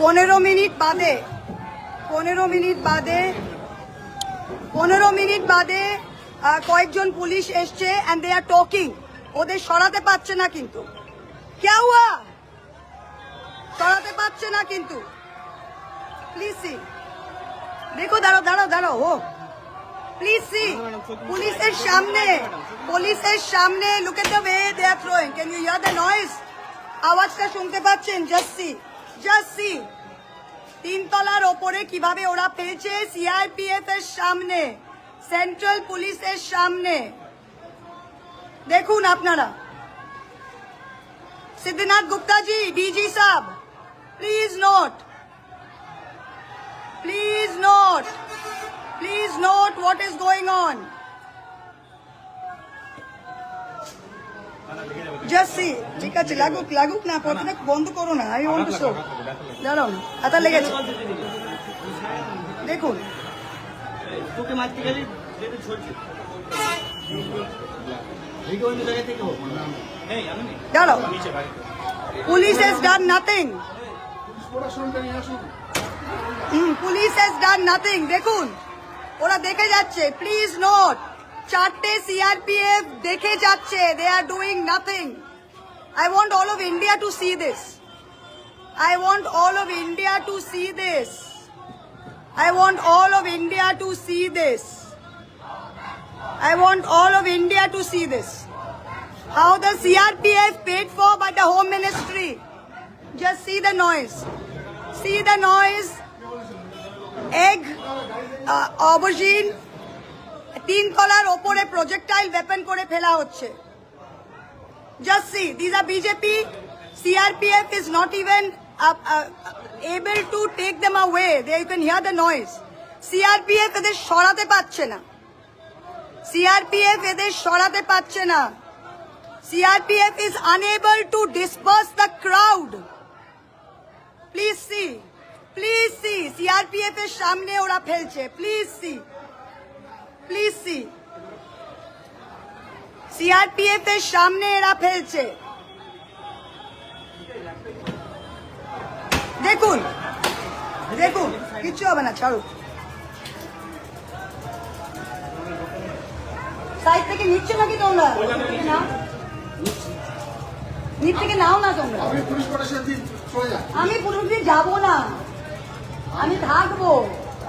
15 minute বাদে কয়েকজন police এসছে এন্ড দে আর টকিং। ওদের সরাতে পারছে না কিন্তু। क्या हुआ? সরাতে পারছে না কিন্তু। প্লিজ সি, দেখো দাঁড়াও ও প্লিজ সি, পুলিশের সামনে look at the way they are throwing. Can you hear the noise? আওয়াজটা শুনতে পাচ্ছেন? জাস্ট সি তিনতলার ওপরে কিভাবে ওরা ফেলছে, সিআরপিএফ এর সামনে, সেন্ট্রাল পুলিশের সামনে। দেখুন আপনারা। सिद्धिनाथ गुप्ता जी, डीजी साहब, please note what is going on. Just see, ঠিক আছে, লাগুক না, প্রথমে বন্ধ করো না। আমি ওয়ান্ট টু শো। দাঁড়াও, হাতা লেগেছে। দেখুন, তোকে মারতে গেলি যেটা ছড়ছে ভিডিও অন্য জায়গা থেকে হোক। এই আমি নেই, দাঁড়াও। Police has done nothing. Police has done nothing. দেখুন, ওরা দেখে যাচ্ছে। প্লিজ নোট, 4টে সিআরপিএফ দেখে যাচ্ছে। They are doing nothing. I want all of India to see this. I want all of India to see this. I want all of India to see this. I want all of India to see this. How the CRPF paid for by the Home Ministry. Just see the noise. See the noise. Egg, aubergine, 3 তলার ওপরে projectile weapon করে ফেলা হচ্ছে। Just see, these are BJP. CRPF is not even able to take them away. There you can hear the noise. CRPF এদের সরাতে পারছে না। CRPF is unable to disperse the crowd. Please see. CRPF এর সামনে ওরা ফেলছে। Please see. CRPF এর সামনে এরা ফেলছে। দেখুন, কিচ্ছু হবে না, ছাড়ো। সাইড থেকে নিচ্ছে নাকি তোমরা? নিচ থেকে নাও না তোমরা। আমি পুলিশ দিয়ে যাবো না, আমি থাকবো।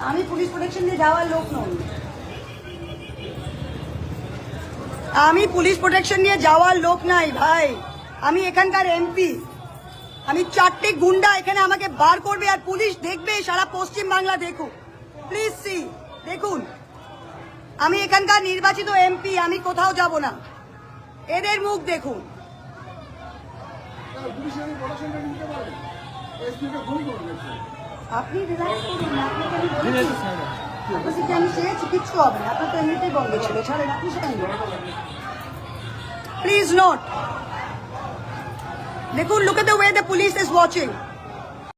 আমি পুলিশ প্রোটেকশন দিয়ে যাওয়ার লোক নই। আমি পুলিশ প্রোটেকশন নিয়ে যাওয়ার লোক নাই ভাই। আমি এখানকার এমপি। আমি 4টে গুন্ডা এখানে আমাকে বার করবে আর পুলিশ দেখবে, সারা পশ্চিম বাংলা দেখুক। প্লিজ সি, দেখুন, আমি এখানকার নির্বাচিত এমপি। আমি কোথাও যাব না। এদের মুখ দেখুন। আপনি রিল্যাক্স করুন। আমি চেয়েছি, কিচ্ছু হবে না। আপনার তো এমনিতেই বন্ধ ছিল, ছাড়েন। আপনি সেখানে প্লিজ নোট। দেখুন, look at the way the police is watching.